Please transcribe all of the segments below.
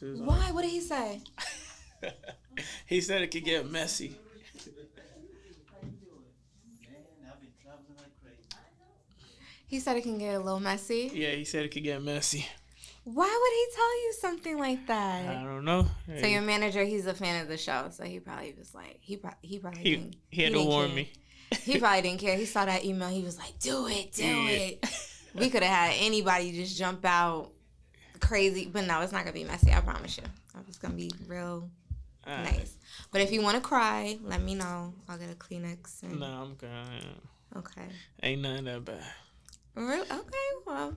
to his Why? What did he say? He said it could get messy. He said it can get a little messy. Yeah, he said it could get messy. Why would he tell you something like that? I don't know. So your manager, he's a fan of the show, so he probably was like, he had to warn me. He probably didn't care. He saw that email. He was like, do it. We could have had anybody just jump out crazy. But no, it's not going to be messy. I promise you. It's going to be real nice. But if you want to cry, let me know. I'll get a Kleenex. No, I'm crying. Okay. Ain't nothing that bad. Really? Okay, well.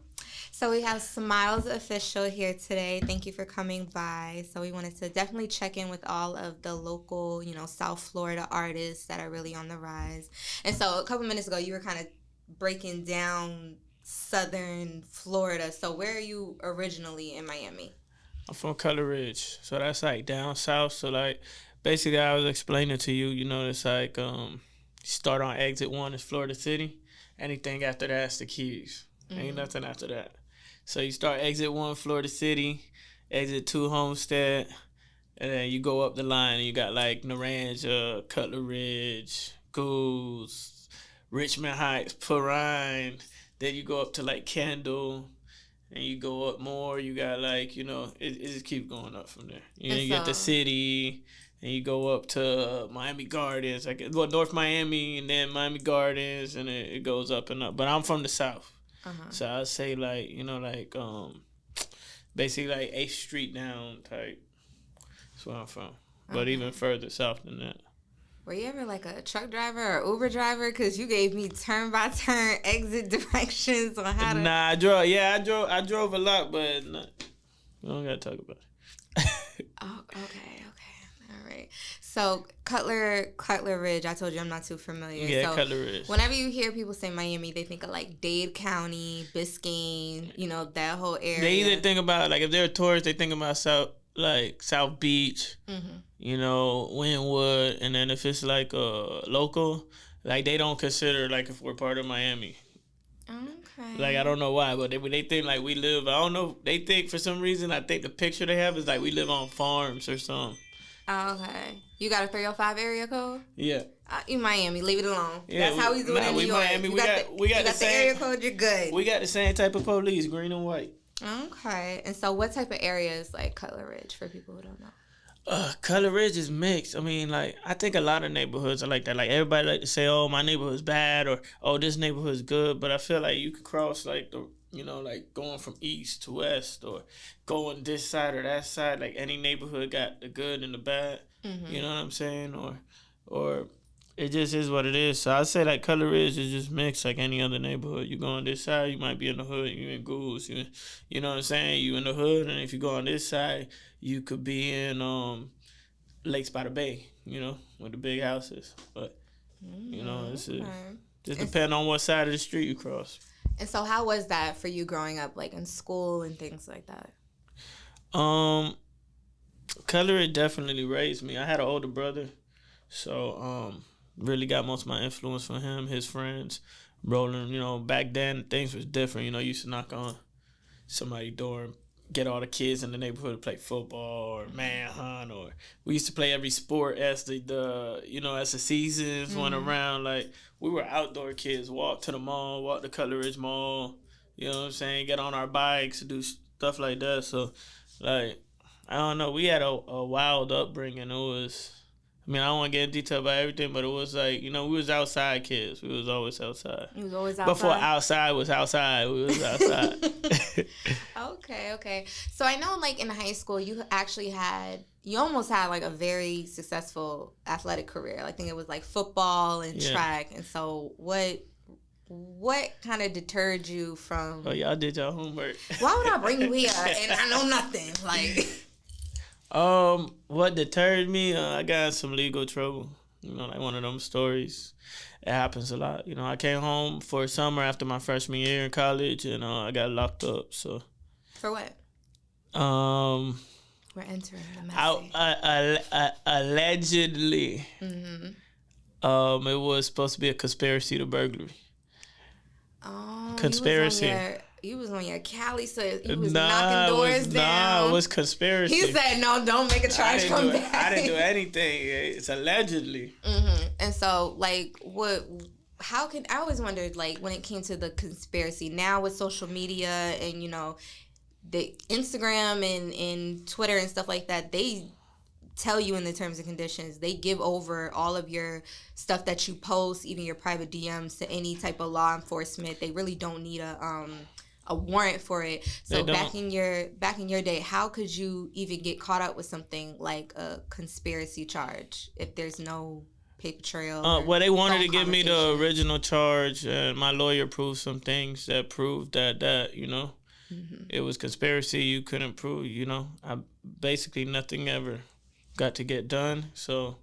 So we have Smiles Official here today. Thank you for coming by. So we wanted to definitely check in with all of the local, South Florida artists that are really on the rise. And so a couple minutes ago, you were kind of breaking down Southern Florida. So where are you originally in Miami? I'm from Color Ridge. So that's like down south. So like basically I was explaining to you, it's like start on exit 1 is Florida City. Anything after that's the Keys. Ain't nothing after that. So you start exit 1, Florida City, exit 2, Homestead, and then you go up the line and you got like Naranja, Cutler Ridge, Goose, Richmond Heights, Perrine. Then you go up to like Kendall, and you go up more. You got like, it just keeps going up from there. You get the city, and you go up to Miami Gardens, North Miami, and then Miami Gardens, and it goes up and up. But I'm from the South. So I'd say like, basically like 8th Street down type. That's where I'm from. But even further south than that. Were you ever like a truck driver or Uber driver? Because you gave me turn by turn exit directions on how to. Nah, I drove a lot, but we don't gotta talk about it. Oh, okay, all right. So Cutler Ridge, I told you I'm not too familiar. Yeah, so Cutler Ridge. Whenever you hear people say Miami, they think of like Dade County, Biscayne, that whole area. They either think about like if they're a tourist, they think about South Beach, Wynwood, and then if it's like a local, like they don't consider like if we're part of Miami. Okay. Like I don't know why, but they think like we live. I don't know. They think for some reason I think the picture they have is like we live on farms or something. Okay. You got a 305 area code? Yeah. In Miami, leave it alone. Yeah, that's how we do it in New York. Miami. We got the same area code. You're good. We got the same type of police, green and white. Okay. And so, what type of area is like Cutler Ridge for people who don't know? Cutler Ridge is mixed. I mean, like I think a lot of neighborhoods are like that. Like everybody like to say, "Oh, my neighborhood's bad," or "Oh, this neighborhood's good." But I feel like you could cross like like going from east to west or going this side or that side. Like any neighborhood got the good and the bad. You know what I'm saying? Or it just is what it is. So I'd say like Cutler Ridge is just mixed like any other neighborhood. You go on this side, you might be in the hood. You in Goose. You know what I'm saying? You in the hood, and if you go on this side, you could be in Lakes by the Bay. With the big houses. But it's just depend on what side of the street you cross. And so, how was that for you growing up, like in school and things like that? Cutler Ridge definitely raised me. I had an older brother, so really got most of my influence from him, his friends, rolling. Back then things was different. You used to knock on somebody's door and get all the kids in the neighborhood to play football or manhunt, or we used to play every sport as the seasons went around. Like we were outdoor kids, walk to the mall, walk to Cutler Ridge Mall. You know what I'm saying? Get on our bikes, do stuff like that. So like. I don't know. We had a wild upbringing. It was, I don't want to get in detail about everything, but it was like, we was outside kids. We was always outside. You was always outside? Before outside was outside, we was outside. Okay. So I know like in high school, you almost had like a very successful athletic career. I think it was like football and track. And so what kind of deterred you from... Oh, y'all did y'all homework. Why would I bring you here and I know nothing? Like... What deterred me? I got in some legal trouble. Like one of them stories. It happens a lot. I came home for a summer after my freshman year in college, and I got locked up. So. For what? We're entering the messy. Allegedly. It was supposed to be a conspiracy to burglary. Oh, conspiracy. You was on your Cali, so you was knocking doors down. It was conspiracy. He said, "No, don't make a charge come back." I didn't do anything. It's allegedly. And so, like, how can I always wondered, like, when it came to the conspiracy now with social media and the Instagram and Twitter and stuff like that, they tell you in the terms and conditions, they give over all of your stuff that you post, even your private DMs, to any type of law enforcement. They really don't need a warrant for it. So back in your day, how could you even get caught up with something like a conspiracy charge if there's no paper trail? Well, they wanted to give me the original charge, and my lawyer proved some things that proved that it was conspiracy. You couldn't prove, I basically nothing ever got to get done. So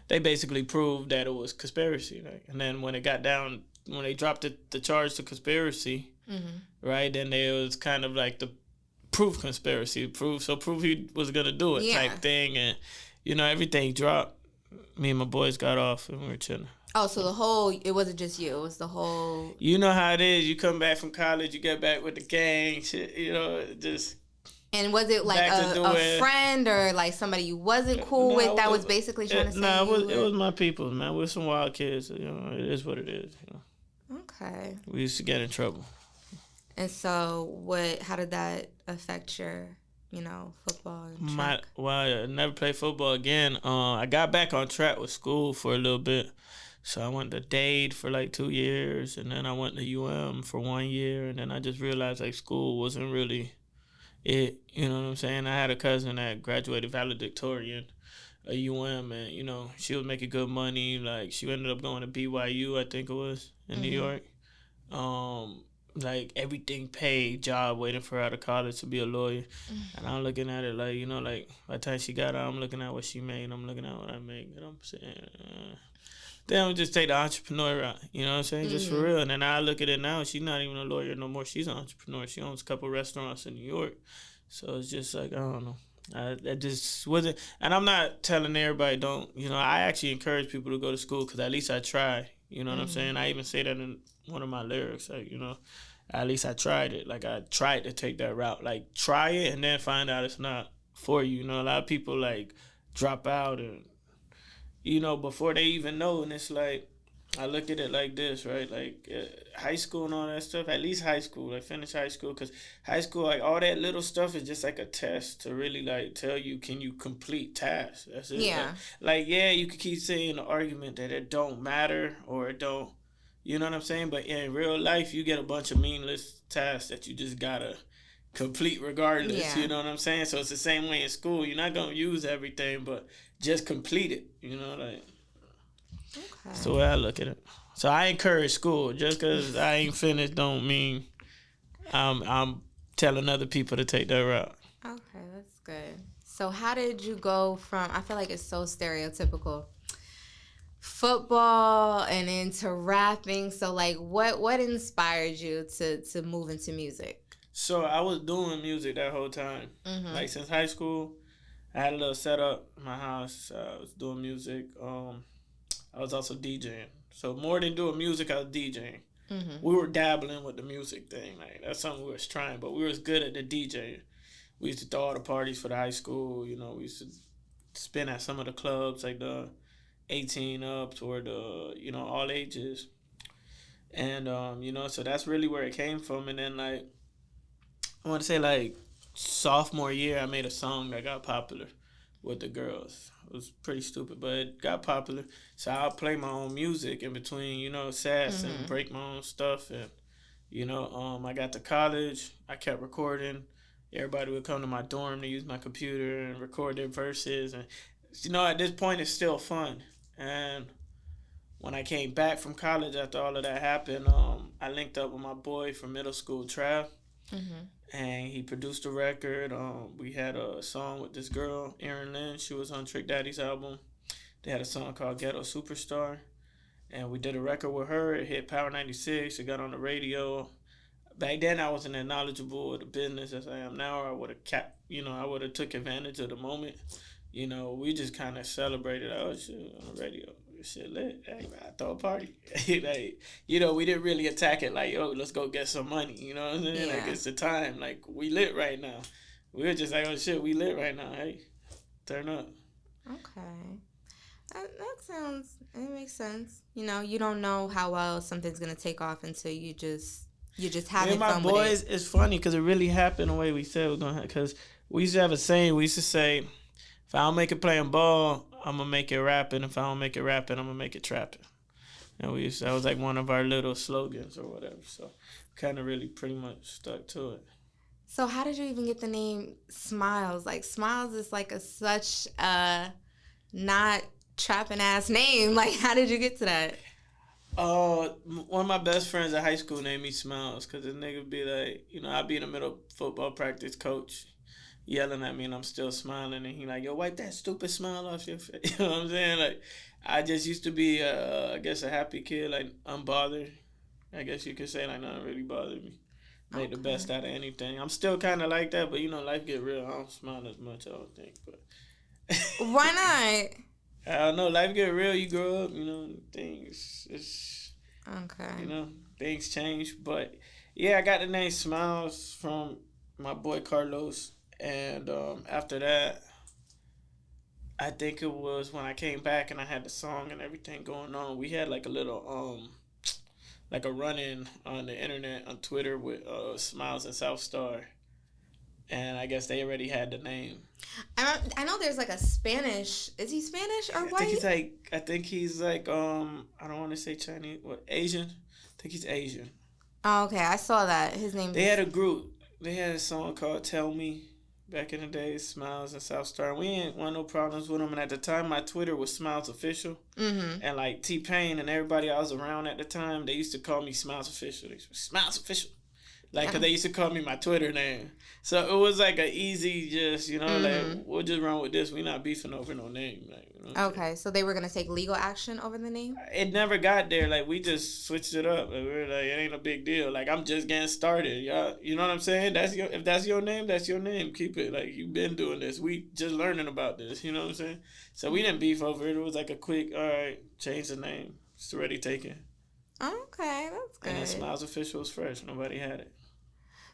they basically proved that it was conspiracy. Right? And then when they dropped the charge to conspiracy, right, then it was kind of like the proof conspiracy. Proof he was going to do it type thing. And, everything dropped. Me and my boys got off and we were chilling. Oh, so it wasn't just you. It was the whole... You know how it is. You come back from college, you get back with the gang, shit, just... And was it like a friend or like somebody you wasn't cool with that was basically trying to say? It was my people, man. We're some wild kids. It is what it is. Okay. We used to get in trouble. And so, how did that affect your, football and track? I never played football again. I got back on track with school for a little bit. So I went to Dade for like 2 years, and then I went to UM for 1 year, and then I just realized like school wasn't really it, you know what I'm saying? I had a cousin that graduated valedictorian at UM, and, she was making good money. Like, she ended up going to BYU, I think it was, in New York. Like, everything paid, job waiting for her out of college to be a lawyer. And I'm looking at it like, like, by the time she got out, I'm looking at what she made, I'm looking at what I make, and I'm saying... Then we just take the entrepreneur route, you know what I'm saying? Just for real. And then I look at it now, she's not even a lawyer no more. She's an entrepreneur. She owns a couple restaurants in New York. So it's just like, I don't know. That just wasn't, and I'm not telling everybody don't, I actually encourage people to go to school because at least I try, you know what I'm saying? I even say that in one of my lyrics, like, at least I tried it. Like, I tried to take that route. Like, try it and then find out it's not for you. A lot of people, like, drop out and, before they even know. And it's like, I look at it like this, right? Like, high school and all that stuff, at least high school, like, finish high school. Because high school, like, all that little stuff is just like a test to really, like, tell you, can you complete tasks? That's it. Yeah. Like, you could keep saying the argument that it don't matter or it don't, you know what I'm saying? But in real life, you get a bunch of meaningless tasks that you just got to complete regardless, you know what I'm saying? So it's the same way in school. You're not going to use everything, but just complete it, like... Okay. That's the way I look at it. So I encourage school. Just because I ain't finished don't mean I'm telling other people to take that route. Okay, that's good. So how did you go from, I feel like it's so stereotypical, football and into rapping? So like what inspired you to move into music? So I was doing music that whole time. Like since high school, I had a little setup in my house. I was doing music. I was also DJing. So more than doing music, I was DJing. We were dabbling with the music thing. Like, that's something we was trying, but we was good at the DJing. We used to throw all the parties for the high school. We used to spin at some of the clubs, like the 18 up or the, all ages. And, so that's really where it came from. And then, like, I want to say, like, sophomore year, I made a song that got popular with the girls. It was pretty stupid, but it got popular. So I'll play my own music in between, sets and break my own stuff. And, I got to college. I kept recording. Everybody would come to my dorm to use my computer and record their verses. And, at this point, it's still fun. And when I came back from college after all of that happened, I linked up with my boy from middle school, Trav. And he produced a record. We had a song with this girl, Erin Lynn. She was on Trick Daddy's album. They had a song called Ghetto Superstar. And we did a record with her. It hit Power 96. It got on the radio. Back then, I wasn't as knowledgeable of the business as I am now. I would have I would have took advantage of the moment. We just kind of celebrated our shit on the radio. shit lit. Hey, man, I throw a party. Like, you know, we didn't really attack it like, yo, let's go get some money. You know what I'm saying? Yeah. Like, it's the time. Like, we lit right now. We were just like, oh, shit, we lit right now. Hey, turn up. Okay. It makes sense. You know, you don't know how well something's going to take off until you just having fun with it. My boys, it's funny because it really happened the way we said it was going to happen. Because we used to have a saying. We used to say, if I don't make it playing ball, I'm going to make it rapping. If I don't make it rapping, I'm going to make it trapping. And that was like one of our little slogans or whatever. So kind of really pretty much stuck to it. So how did you even get the name Smiles? Like, Smiles is like such a not trapping ass name. Like, how did you get to that? One of my best friends at high school named me Smiles because the nigga be like, you know, I'd be in the middle of football practice, coach yelling at me and I'm still smiling and he like, yo, wipe that stupid smile off your face. You know what I'm saying? Like, I just used to be, I guess, a happy kid, like unbothered. I guess you could say, like, nothing really bothered me. Made the best out of anything. I'm still kind of like that, but, you know, life get real. I don't smile as much, I don't think. But why not? I don't know. Life get real. You grow up, you know, things. Okay. You know, things change. But, yeah, I got the name Smiles from my boy Carlos. And after that, I think it was when I came back and I had the song and everything going on. We had like a little like a run-in on the internet on Twitter with Smiles and South Star, and I guess they already had the name. I know there's like a Spanish. Is he Spanish or white? I think he's like I don't want to say Chinese. What, Asian? I think he's Asian. Oh, okay. I saw that. His name. They had a group. They had a song called "Tell Me." Back in the day, Smiles and South Star. We ain't want no problems with them. And at the time, my Twitter was Smiles Official. Mm-hmm. And like T-Pain and everybody I was around at the time, they used to call me Smiles Official. They said, Smiles Official. Like, because they used to call me my Twitter name. So it was like an easy just, you know, like, we'll just run with this. We not beefing over no name. Like, you know okay, so they were going to take legal action over the name? It never got there. Like, we just switched it up. Like, we were like, it ain't a big deal. Like, I'm just getting started. Y'all, you know what I'm saying? If that's your name, that's your name. Keep it. Like, you've been doing this. We just learning about this. You know what I'm saying? So we didn't beef over it. It was like a quick, all right, change the name. It's already taken. Okay, that's good. And then Smiles Official was fresh. Nobody had it.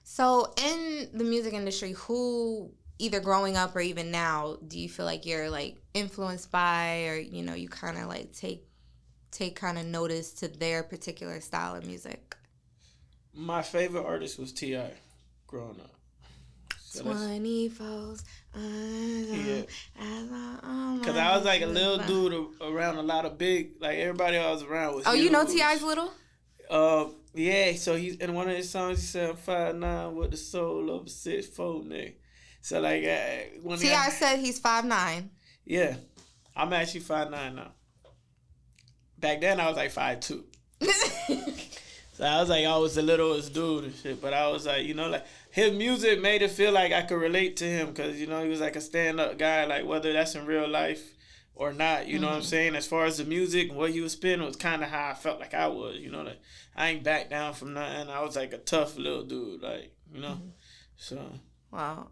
So in the music industry, who either growing up or even now, do you feel like you're like influenced by, or you know, you kind of like take kind of notice to their particular style of music? My favorite artist was T.I. growing up. So 24s. Yeah. Because I was like a little dude around a lot of big, like everybody I was around was huge. You know T.I.'s little? Yeah, so he's in one of his songs. He said, "I'm 5'9" with the soul of a 6'4" nigga. So like, when T.I. said he's 5'9". Yeah, I'm actually 5'9" now. Back then I was like 5'2". So I was like, I was the littlest dude and shit. But I was like, you know, like his music made it feel like I could relate to him because you know he was like a stand-up guy. Like whether that's in real life or not, you know what I'm saying? As far as the music and what he was spinning was kind of how I felt like I was, you know, like I ain't back down from nothing. I was like a tough little dude, like, you know, so. Well,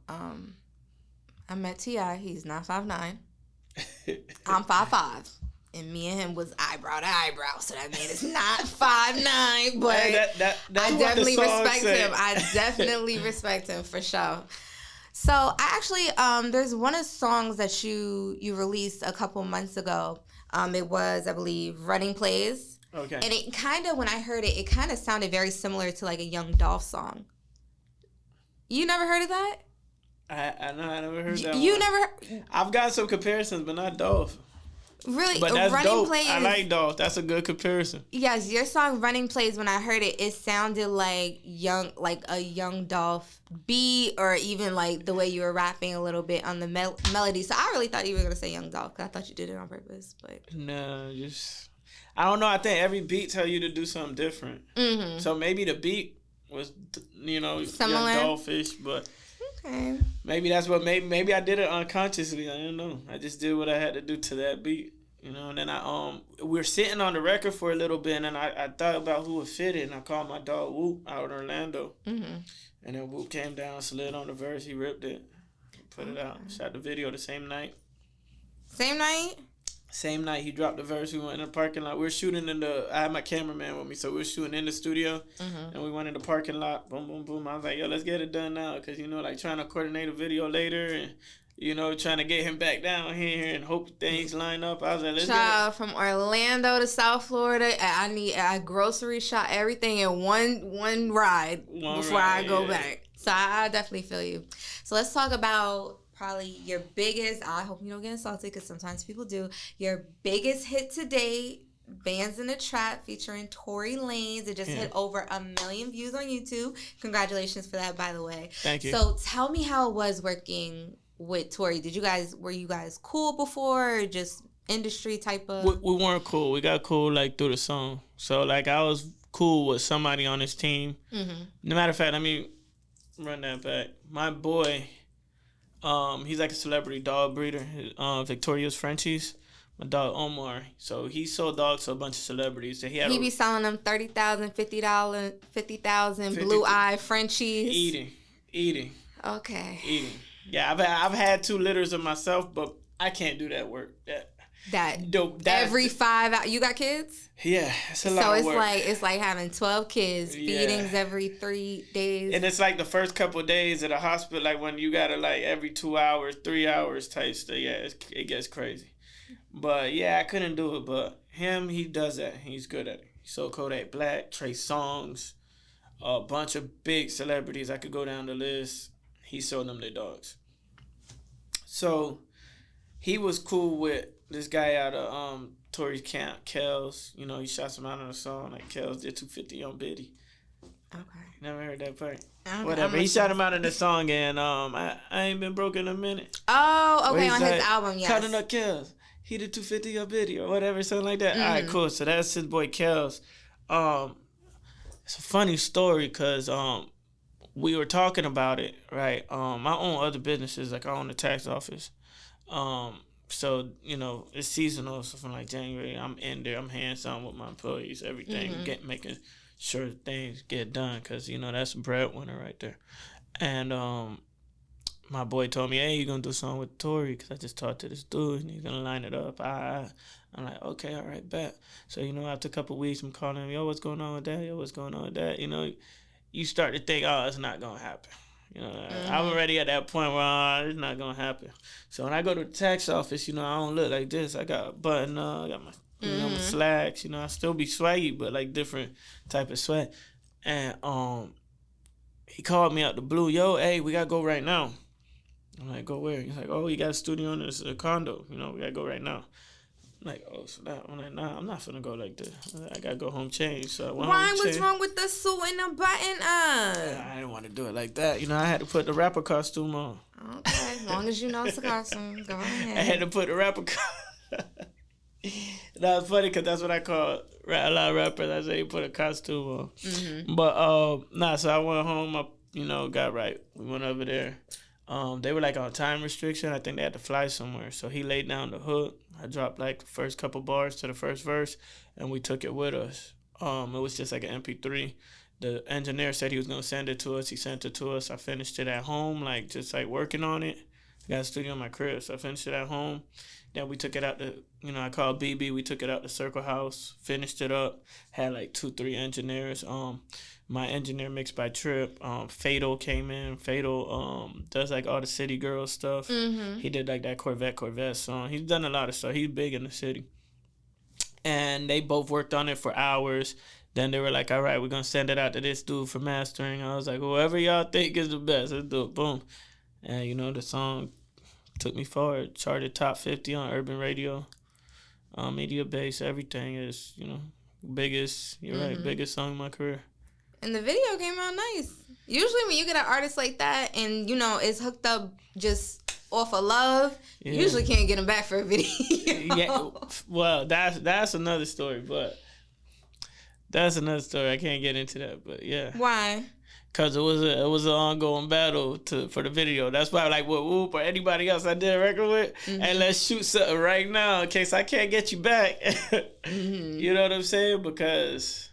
I met T.I. He's not 5'9". I'm 5'5". And me and him was eyebrow to eyebrow, so that man is not 5'9", but hey, that's I definitely respect him. I definitely respect him for sure. So I actually, there's one of the songs that you released a couple months ago. It was, I believe, Running Plays. Okay. And it kind of, when I heard it, it kind of sounded very similar to like a Young Dolph song. You never heard of that? I know, I never heard that You one. never? I've got some comparisons, but not Dolph. Really? But that's Running dope. Plays, I like Dolph. That's a good comparison. Yes, your song Running Plays, when I heard it, it sounded like a Young Dolph beat, or even like the way you were rapping a little bit on the melody. So I really thought you were going to say Young Dolph, because I thought you did it on purpose. But no, just, I don't know. I think every beat tell you to do something different. Mm-hmm. So maybe the beat was, you know, similar, Young Dolph-ish, but okay. Maybe that's what maybe I did it unconsciously. I don't know. I just did what I had to do to that beat. You know, and then we were sitting on the record for a little bit, and I thought about who would fit it, and I called my dog Whoop out in Orlando. Mm-hmm. And then Whoop came down, slid on the verse, he ripped it, put it out, shot the video the same night. Same night? Same night he dropped the verse, we went in the parking lot. We were shooting I had my cameraman with me, so we were shooting in the studio, and we went in the parking lot. Boom, boom, boom. I was like, yo, let's get it done now, because, like, trying to coordinate a video later and, trying to get him back down here and hope things line up. I was like, let's get it. From Orlando to South Florida, I grocery shop everything in one ride before I go back. So I definitely feel you. So let's talk about probably your biggest, I hope you don't get insulted because sometimes people do, your biggest hit to date, Bands in the Trap, featuring Tory Lanez. It just hit over 1 million views on YouTube. Congratulations for that, by the way. Thank you. So tell me how it was working with Tory. Were you guys cool before, or just industry type of? We weren't cool. We got cool like through the song. So like I was cool with somebody on his team. No matter of fact, let me run that back. My boy, he's like a celebrity dog breeder. Victoria's Frenchies. My dog Omar. So he sold dogs to a bunch of celebrities. So he be selling them $30,000, $50,000 blue eye Frenchies. Eating. Okay. Eating. Yeah, I've had 2 litters of myself, but I can't do that work. That every 5 hours. You got kids? Yeah, it's a lot of work. So it's like having 12 kids, feedings every 3 days. And it's like the first couple of days at a hospital, like when you gotta like every 2 hours, 3 hours type stuff. Yeah, it gets crazy. But yeah, I couldn't do it. But him, he does that. He's good at it. He sold Kodak Black, Trey Songz, a bunch of big celebrities. I could go down the list. He sold them their dogs. So he was cool with this guy out of Tory's camp, Kels. He shot some out on the song. Like Kels did 250 on Biddy. Okay. Never heard that part. Whatever. He shot him out in the song, and I ain't been broke in a minute. Oh, okay, on his album, yes. Counting up Kels. He did 250 on Biddy or whatever, something like that. All right, cool. So that's his boy Kels. It's a funny story because we were talking about it, right? I own other businesses, like I own the tax office. So, it's seasonal, so from like January, I'm in there, I'm hands-on with my employees, everything, making sure things get done, because, that's a breadwinner right there. And my boy told me, hey, you going to do something with Tory, because I just talked to this dude, and he's going to line it up. I'm like, okay, all right, bet. So, after a couple of weeks, I'm calling him, yo, what's going on with that? Yo, what's going on with that? You start to think, oh, it's not going to happen. I'm already at that point where it's not going to happen. So when I go to the tax office, I don't look like this. I got a button up, I got my, my slacks, I still be swaggy, but like different type of swag. And he called me out the blue, yo, hey, we got to go right now. I'm like, go where? He's like, oh, you got a studio in this condo. We got to go right now. I'm like, oh, so that, I'm like, nah, I'm not finna go like this. I gotta go home change. So why? What's wrong with the suit and the button up? I didn't want to do it like that. I had to put the rapper costume on. Okay, as long as you know it's a costume, go ahead. I had to put the rapper costume. That was funny because that's what I call a lot of rappers. I say you put a costume on. But so I went home. I got right. We went over there. They were like on time restriction. I think they had to fly somewhere. So he laid down the hook. I dropped like the first couple bars to the first verse, and we took it with us. It was just like an MP3. The engineer said he was going to send it to us. He sent it to us. I finished it at home, just working on it. I got a studio in my crib, so I finished it at home. Then we took it out to, I called BB. We took it out to Circle House, finished it up, had like 2-3 engineers. My engineer mixed by Trip. Fatal came in. Fatal does like all the City Girls stuff. He did like that Corvette song. He's done a lot of stuff. He's big in the city. And they both worked on it for hours. Then they were like, all right, we're going to send it out to this dude for mastering. I was like, whoever y'all think is the best, let's do it. Boom. And, the song took me forward. Charted top 50 on urban radio, media base, everything is, biggest, you're right, biggest song in my career. And the video came out nice. Usually when you get an artist like that and, it's hooked up just off of love, you usually can't get them back for a video. Yeah, well, that's another story, but that's another story. I can't get into that, but yeah. Why? Because it was an ongoing battle for the video. That's why, like, with Whoop or anybody else I did a record with, and let's shoot something right now in case I can't get you back. You know what I'm saying? Because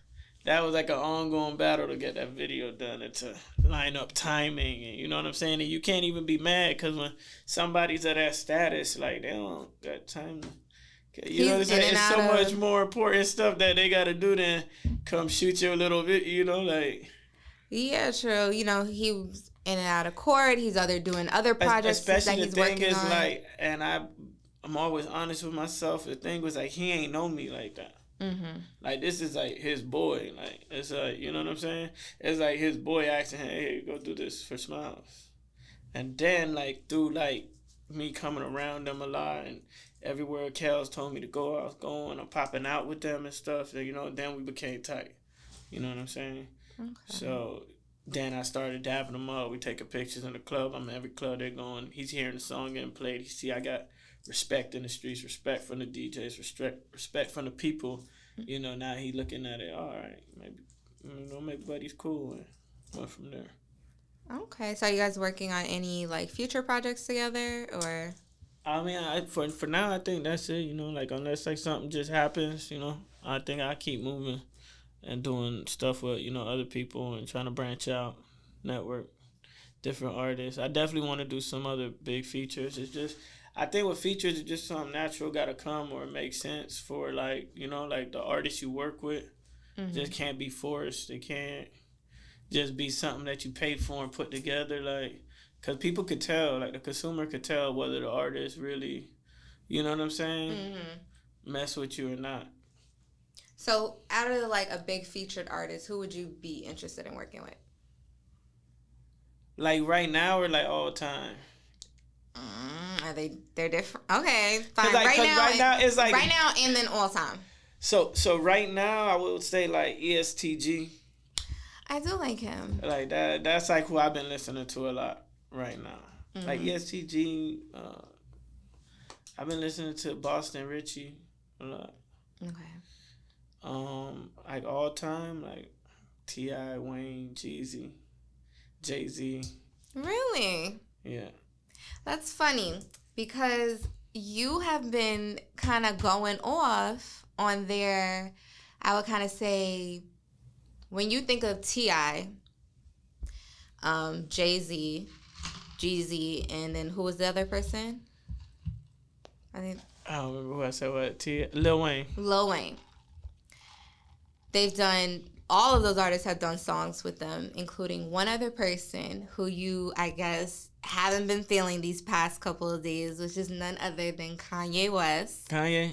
that was like an ongoing battle to get that video done and to line up timing. And you know what I'm saying? And you can't even be mad because when somebody's at that status, like, they don't got time to You know what I'm saying? It's so much more important stuff that they got to do than come shoot you a little bit, you know, like. Yeah, true. You know, he was in and out of court. He's doing other projects especially that he's the thing working is on. like, and I'm always honest with myself. The thing was like, he ain't know me like that. Mm-hmm. Like, this is like his boy. Like, it's like, you know what I'm saying? It's like his boy asking him, hey, go do this for Smiles. And then like through like me coming around them a lot and everywhere Kels told me to go, I was going. I'm popping out with them and stuff. You know, then we became tight. You know what I'm saying? Okay. So then I started dabbing them up. We taking pictures in the club. I'm in every club they're going. He's hearing the song getting played. He see I got respect in the streets, respect from the DJs, respect from the people. You know, now he looking at it. All right, maybe Buddy's cool, and went from there. Okay, so are you guys working on any like future projects together, or? I mean, for now, I think that's it. You know, like unless like something just happens, you know, I think I keep moving and doing stuff with, you know, other people and trying to branch out, network, different artists. I definitely want to do some other big features. It's just, I think with features, it's just something natural got to come or make sense for like, you know, like the artists you work with. Mm-hmm. Just can't be forced. It can't just be something that you paid for and put together. Like, because people could tell, like the consumer could tell whether the artist really, you know what I'm saying, mess with you or not. So, out of like a big featured artist, who would you be interested in working with? Like right now or like all time? They're different? Okay, fine. Like, right now it's like right now and then all time. So right now I would say like ESTG. I do like him. Like that. That's like who I've been listening to a lot right now. Mm-hmm. Like ESTG. I've been listening to Boston Richie a lot. Okay. Like all time, like T.I., Wayne, Jeezy, Jay-Z. Really? Yeah. That's funny because you have been kind of going off on their, I would kind of say, when you think of T.I., Jay-Z, Jeezy, and then who was the other person? I don't remember who I said what. Lil Wayne. Lil Wayne. They've done, all of those artists have done songs with them, including one other person who you, I guess, haven't been feeling these past couple of days, which is none other than Kanye West. Kanye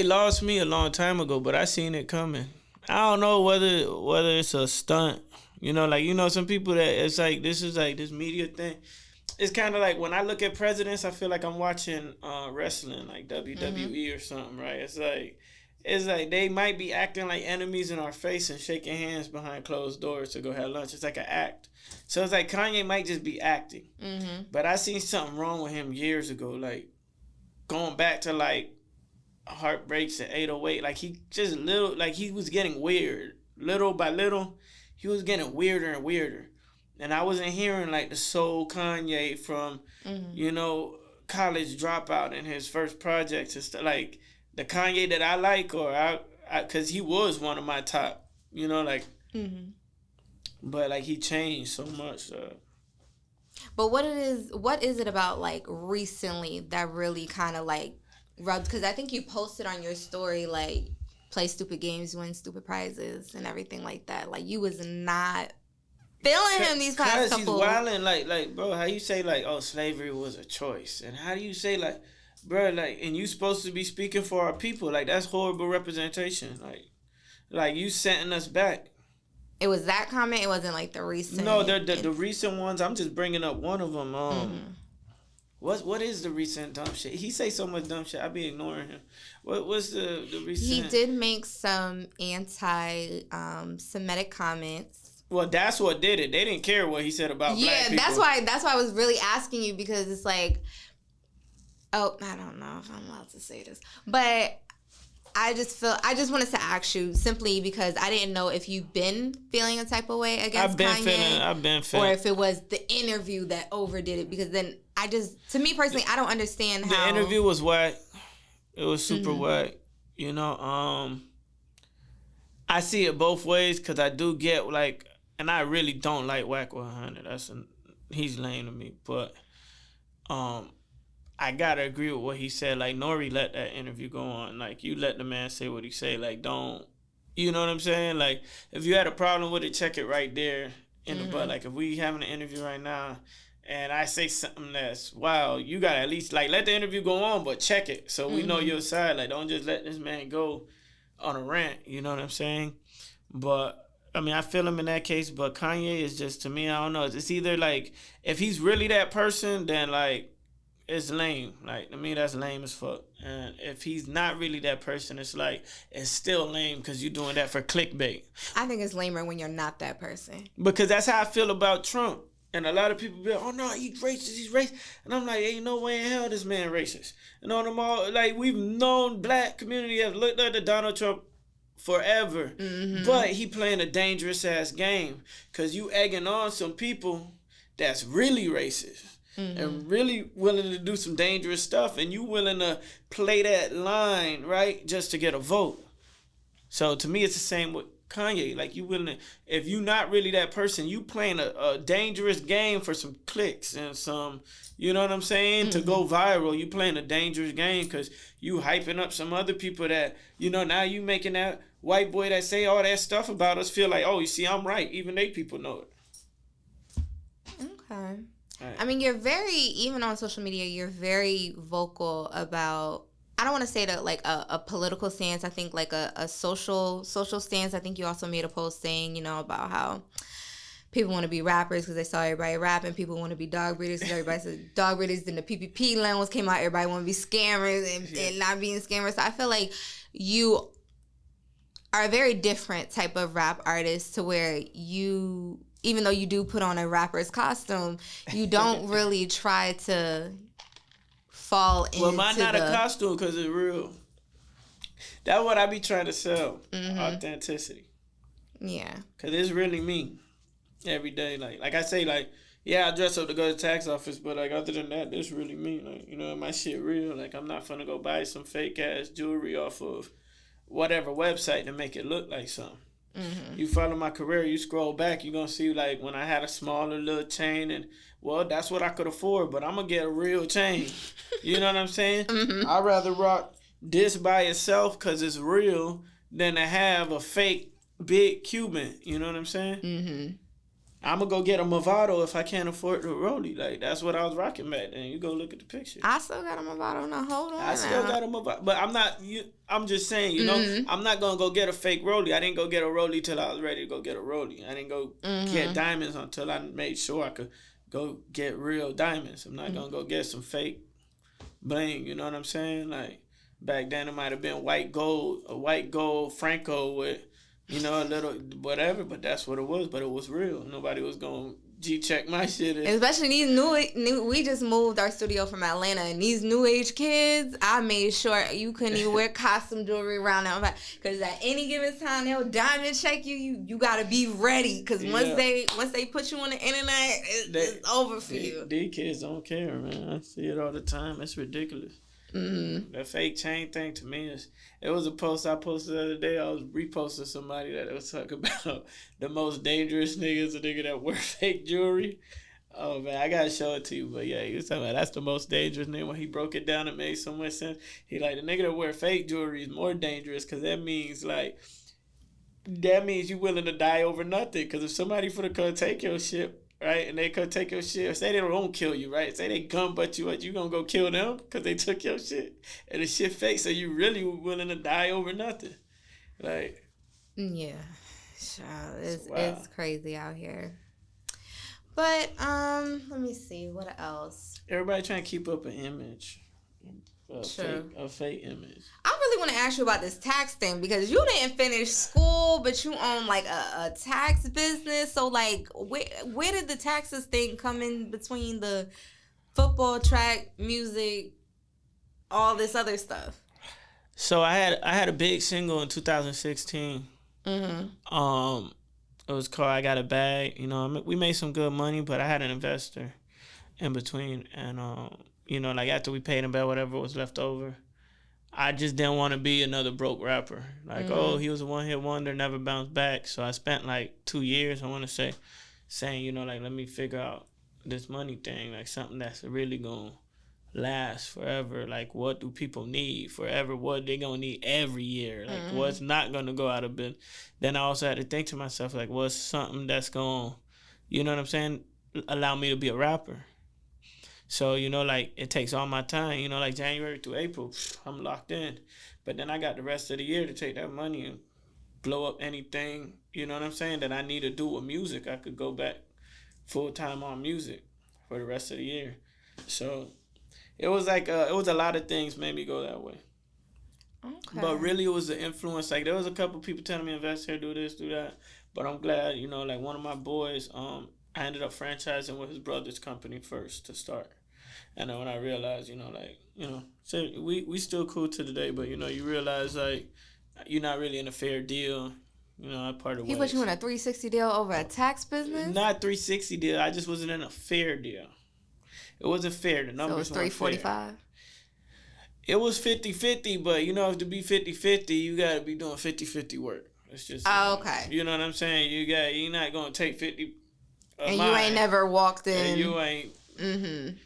lost me a long time ago, but I seen it coming. I don't know whether it's a stunt. You know, like, you know, some people that it's like, this is like this media thing. It's kind of like when I look at presidents, I feel like I'm watching wrestling, like WWE or something, right? It's like they might be acting like enemies in our face and shaking hands behind closed doors to go have lunch. It's like an act. So it's like Kanye might just be acting. Mm-hmm. But I seen something wrong with him years ago, like going back to like Heartbreaks at 808. Like he just he was getting weird. Little by little, he was getting weirder and weirder. And I wasn't hearing like the soul Kanye from, you know, College Dropout and his first projects and stuff. Like the Kanye that I like, or because he was one of my top, you know, like. Mm-hmm. But like he changed so much. But what is it about like recently that really kind of like rubbed? Because I think you posted on your story like play stupid games, win stupid prizes, and everything like that. Like you was not feeling him these past couple. He's wilding like bro. How you say like, oh, slavery was a choice, and how do you say like, bro, like, and you supposed to be speaking for our people? Like that's horrible representation. Like you sending us back. It was that comment. It wasn't like the recent. No, the recent ones. I'm just bringing up one of them. What is the recent dumb shit? He say so much dumb shit. I be ignoring him. What's the recent? He did make some anti-Semitic comments. Well, that's what did it. They didn't care what he said about black people. Yeah, that's why I was really asking you, because it's like, oh, I don't know if I'm allowed to say this, but I just wanted to ask you simply because I didn't know if you've been feeling a type of way against Kanye. I've been feeling. Or if it was the interview that overdid it, because then to me personally, I don't understand how. The interview was whack. It was super whack. You know, I see it both ways because I do get like, and I really don't like Whack 100. He's lame to me, but I I gotta agree with what he said. Like, Nori let that interview go on. Like, you let the man say what he say. Like, don't, you know what I'm saying? Like, if you had a problem with it, check it right there in the butt. Like, if we having an interview right now and I say something that's, wow, you gotta at least, like, let the interview go on, but check it so we know your side. Like, don't just let this man go on a rant. You know what I'm saying? But I mean, I feel him in that case, but Kanye is just, to me, I don't know. It's either, like, if he's really that person, then, like, it's lame. Like, to me, that's lame as fuck. And if he's not really that person, it's like, it's still lame because you're doing that for clickbait. I think it's lamer when you're not that person. Because that's how I feel about Trump. And a lot of people be like, oh, no, he's racist. And I'm like, ain't no way in hell this man racist. And on them all, like, we've known black community have looked at the Donald Trump forever, but he playing a dangerous ass game because you egging on some people that's really racist and really willing to do some dangerous stuff, and you willing to play that line, right, just to get a vote. So to me, it's the same with Kanye. Like, you willing to, if you not really that person, you playing a dangerous game for some clicks and some, you know what I'm saying, to go viral. You playing a dangerous game because you hyping up some other people that, you know, now you making that white boy that say all that stuff about us feel like, oh, you see, I'm right. Even they people know it. Okay. Right. I mean, you're very, even on social media, you're very vocal about, I don't want to say that like a political stance. I think like a social stance. I think you also made a post saying, you know, about how people want to be rappers because they saw everybody rapping. People want to be dog breeders because everybody said dog breeders. Then the PPP loans came out. Everybody want to be scammers and not being scammers. So I feel like you are a very different type of rap artist to where you, even though you do put on a rapper's costume, you don't really try to fall into well, mine not a costume because it's real. That's what I be trying to sell. Authenticity. Yeah. Because it's really me every day. Like I say, like, yeah, I dress up to go to the tax office, but, like, other than that, this really me. Like, you know, my shit real. Like, I'm not finna go buy some fake-ass jewelry off of whatever website to make it look like something. You follow my career, you scroll back, you're going to see, like, when I had a smaller little chain, and, well, that's what I could afford, but I'm going to get a real chain. You know what I'm saying? I'd rather rock this by itself because it's real than to have a fake big Cuban. You know what I'm saying? I'm going to go get a Movado if I can't afford the Rollie. Like, that's what I was rocking back then. You go look at the picture. I still got a Movado. Now, hold on. I still got a Movado. But I'm just saying, you know, I'm not going to go get a fake Rollie. I didn't go get a Rollie till I was ready to go get a Rollie. I didn't go get diamonds until I made sure I could go get real diamonds. I'm not going to go get some fake bling. You know what I'm saying? Like, back then it might have been a white gold Franco with, you know, a little whatever, but that's what it was. But it was real. Nobody was going to G-check my shit. Especially these new, we just moved our studio from Atlanta, and these new age kids, I made sure you couldn't even wear costume jewelry around them. Because at any given time, they'll diamond check you. You got to be ready. Because once they put you on the internet, it's over for you. These kids don't care, man. I see it all the time. It's ridiculous. That fake chain thing to me it was a post I posted the other day. I was reposting somebody that was talking about the most dangerous niggas, a nigga that wear fake jewelry. Oh man, I gotta show it to you. But yeah, he was talking about that's the most dangerous nigga. When he broke it down, it made so much sense. He like, the nigga that wear fake jewelry is more dangerous because that means you willing to die over nothing. Because if somebody finna come take your shit, right, and they come take your shit, say they don't kill you, right? Say they gun butt you, you gonna go kill them because they took your shit, and the shit fake, so you really willing to die over nothing, like. Yeah, it's crazy out here. But let me see what else. Everybody trying to keep up an image. A fake image. I really want to ask you about this tax thing because you didn't finish school, but you own like a tax business. So like, where did the taxes thing come in between the football, track, music, all this other stuff? So I had a big single in 2016. It was called "I Got a Bag." You know, we made some good money, but I had an investor in between, and you know, like after we paid him back whatever was left over, I just didn't want to be another broke rapper. Like, oh, he was a one-hit wonder, never bounced back. So I spent like 2 years, I want to say, saying, you know, like, let me figure out this money thing, like something that's really going to last forever. Like, what do people need forever? What they gonna need every year? Like, what's not gonna go out of business? Then I also had to think to myself, like, what's something that's gonna, you know what I'm saying, allow me to be a rapper? So, you know, like, it takes all my time, you know, like January through April, I'm locked in. But then I got the rest of the year to take that money and blow up anything, you know what I'm saying, that I need to do with music. I could go back full time on music for the rest of the year. So it was like, it was a lot of things made me go that way. Okay. But really it was the influence. Like, there was a couple people telling me, invest here, do this, do that. But I'm glad, you know, like one of my boys, I ended up franchising with his brother's company first to start. And then when I realized, you know, like, you know, so we still cool to today, but, you know, you realize, like, you're not really in a fair deal. You know, I part of ways. He put you in a 360 deal over a tax business? Not 360 deal. I just wasn't in a fair deal. It wasn't fair. The numbers weren't fair. So it was 345? It was 50-50, but, you know, to be 50-50, you got to be doing 50-50 work. It's just, okay. You know what I'm saying? You're not going to take 50 and you ain't never walked in. And you ain't. Mm-hmm.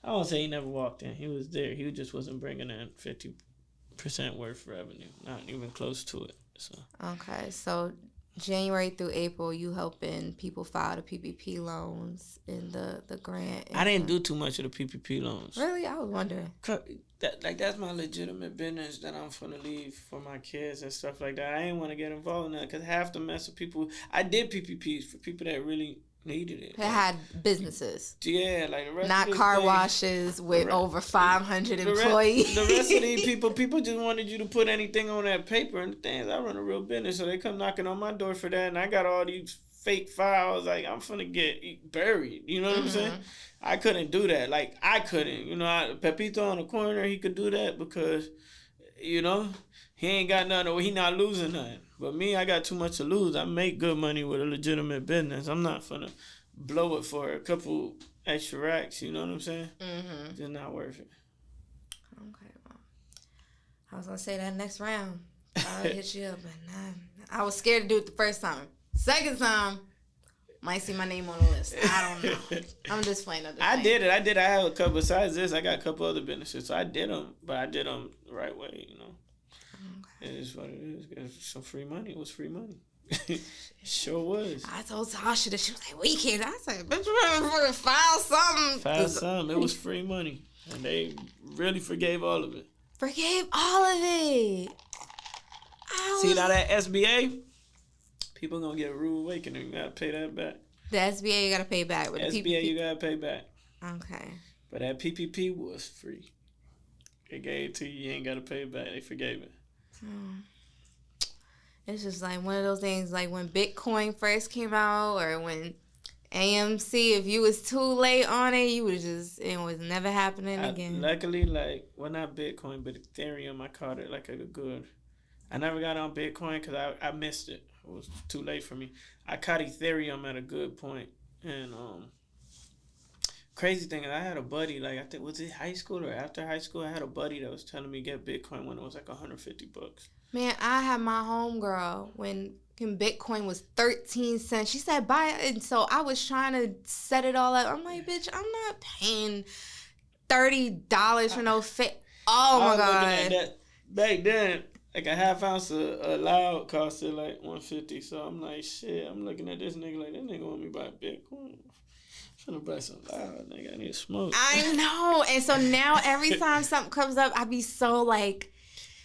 I won't say he never walked in. He was there. He just wasn't bringing in 50% worth revenue. Not even close to it. So. Okay, so January through April, you helping people file the PPP loans in the grant. I didn't do too much of the PPP loans. Really? I was wondering. That's my legitimate business that I'm finna leave for my kids and stuff like that. I didn't want to get involved in that because half the mess of people. I did PPPs for people that really needed it. It had businesses. Yeah, like the rest not of car washes with over 500 employees. The rest of these people just wanted you to put anything on that paper. And the thing is, I run a real business, so they come knocking on my door for that, and I got all these fake files. Like, I'm finna get buried. You know what I'm saying? I couldn't do that. Like, I couldn't. You know, Pepito on the corner, he could do that because, you know, he ain't got nothing, or he not losing nothing. But me, I got too much to lose. I make good money with a legitimate business. I'm not finna blow it for a couple extra racks. You know what I'm saying? It's just not worth it. Okay, well, I was gonna say that next round I'll hit you up, but I was scared to do it the first time. Second time, might see my name on the list. I don't know. I'm just playing other things. I did it. I have a couple. Besides this, I got a couple other businesses. So I did them, but I did them the right way. You know. It is what it is. It's some free money. It was free money. It sure was. I told Tasha that. She was like, we can't. I said, bitch, you file something. File something. It was free money. And they really forgave all of it. Forgave all of it. See, now that SBA, people going to get a rude awakening. You got to pay that back. The SBA, you got to pay back. With SBA, PPP. you got to pay back. Okay. But that PPP was free. They gave it to you. You ain't got to pay it back. They forgave it. It's just like one of those things, like when Bitcoin first came out, or when AMC, if you was too late on it, you was just, it was never happening again. Luckily, like, well, not Bitcoin, but Ethereum, I caught it like a good. I never got on Bitcoin because I missed it. It was too late for me. I caught Ethereum at a good point. And crazy thing is, I had a buddy, like, I think, was it high school or after high school? I had a buddy that was telling me get Bitcoin when it was like $150. Man, I had my homegirl when Bitcoin was 13 cents. She said buy it, and so I was trying to set it all up. I'm like, bitch, I'm not paying $30 for no fit. Oh my god! Looking at that. Back then, like a half ounce of loud costed like $150. So I'm like, shit. I'm looking at this nigga like, that nigga want me to buy Bitcoin. I'm finna buy some loud, nigga. I need to smoke. I know, and so now every time something comes up, I be so like.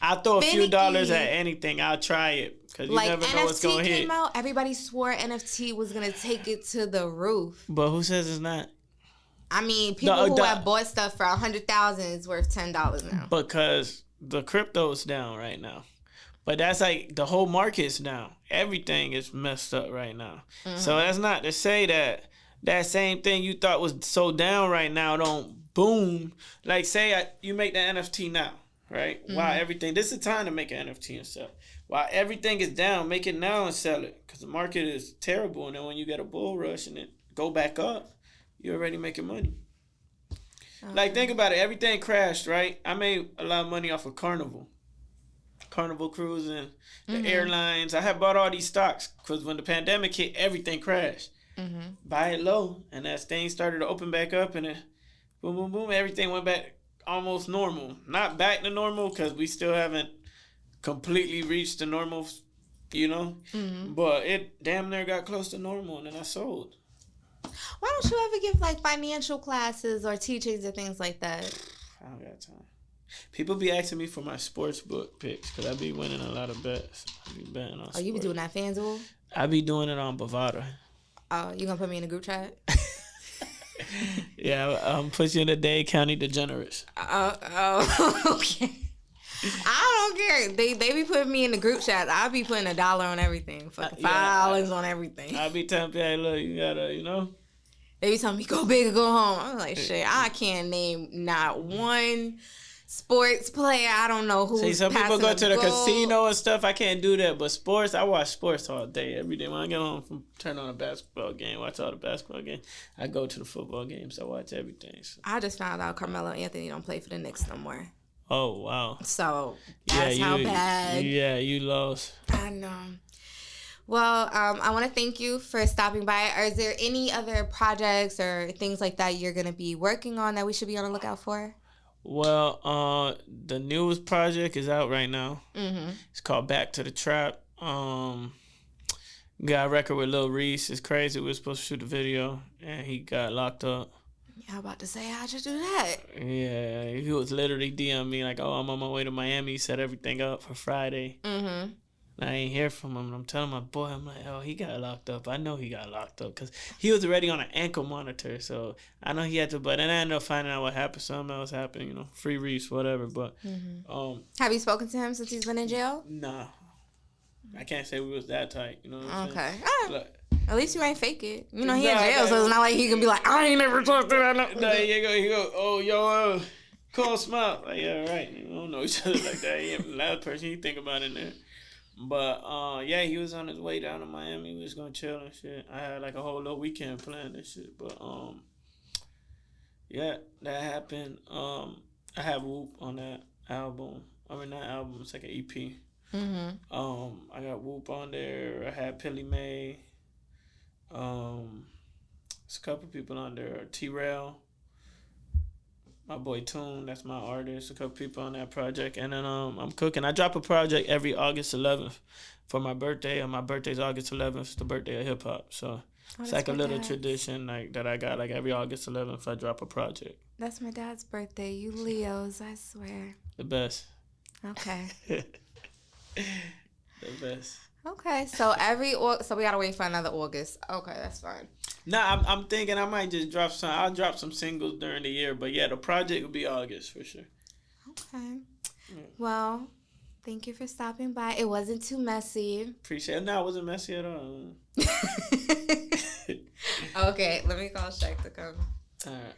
I'll throw a few dollars at anything. I'll try it because you like never know what's going to hit. NFT came out, everybody swore NFT was going to take it to the roof. But who says it's not? I mean, people who have bought stuff for $100,000 is worth $10 now. Because the crypto's down right now. But that's like the whole market's down. Everything is messed up right now. So that's not to say that same thing you thought was so down right now don't boom. Like say you make the NFT now. Right? While everything, this is the time to make an NFT and sell. While everything is down, make it now and sell it. Because the market is terrible. And then when you get a bull rush and it go back up, you're already making money. Okay. Like, think about it. Everything crashed, right? I made a lot of money off of Carnival Cruising, the airlines. I had bought all these stocks because when the pandemic hit, everything crashed. Buy it low. And as things started to open back up and it boom, boom, boom. Everything went back almost normal. Not back to normal because we still haven't completely reached the normal, you know. Mm-hmm. But it damn near got close to normal, and then I sold. Why don't you ever give like financial classes or teachings or things like that? I don't got time. People be asking me for my sports book picks because I be winning a lot of bets. I be betting on sports. You be doing that FanDuel? I be doing it on Bovada. Oh, you gonna put me in a group chat? Yeah, I'm putting you in the Dade County Degenerates. Okay. I don't care. They be putting me in the group chat. I be putting $1 on everything. Fucking $5 on everything. I be telling people, hey, look, you gotta, They be telling me, go big or go home. I'm like, shit, I can't name not one sports player. I don't know who's. See, some people go to the casino and stuff. I can't do that. But sports, I watch sports all day, every day. When I get home from turn on a basketball game, watch all the basketball games. I go to the football games. I watch everything. So. I just found out Carmelo Anthony don't play for the Knicks no more. Oh, wow. So that's how bad. Yeah, you lost. I know. Well, I want to thank you for stopping by. Is there any other projects or things like that you're going to be working on that we should be on the lookout for? Well, the newest project is out right now. Mm-hmm. It's called Back to the Trap. Got a record with Lil Reese. It's crazy. We were supposed to shoot a video, and he got locked up. Yeah, I'm about to say, how'd you do that? Yeah, he was literally DMing me like, oh, I'm on my way to Miami. He set everything up for Friday. Mm-hmm. I ain't hear from him. And I'm telling my boy, I'm like, oh, he got locked up. I know he got locked up because he was already on an ankle monitor. So I know he had to, but then I ended up finding out what happened. Something else happened, free Reese, whatever. But have you spoken to him since he's been in jail? Nah. I can't say we was that tight. You know what I'm saying? Okay. Like, at least you ain't fake it. He in jail, so it's not like he can be like, I ain't never talked to that. Nah, he go, oh, yo, call Smile. Like, yeah, right. We don't know each other like that. He ain't the last person you think about in there. But, yeah, he was on his way down to Miami. We was going to chill and shit. I had, like, a whole little weekend planned and shit. But, yeah, that happened. I have Whoop on that album. I mean, not album. It's like an EP. Mm-hmm. I got Whoop on there. I had Pilly May. There's a couple people on there. T-Rail. My boy Toon, that's my artist. A couple people on that project. And then I'm cooking. I drop a project every August 11th for my birthday. And my birthday's August 11th. It's the birthday of hip-hop. So it's like a little tradition like that I got. Like every August 11th, I drop a project. That's my dad's birthday. You Leos, I swear. The best. Okay. The best. Okay, so we gotta wait for another August. Okay, that's fine. Nah, I'm thinking I might just drop some. I'll drop some singles during the year, but yeah, the project will be August for sure. Okay. Yeah. Well, thank you for stopping by. It wasn't too messy. Appreciate it. No, it wasn't messy at all. Okay, let me call Shaq to come. All right.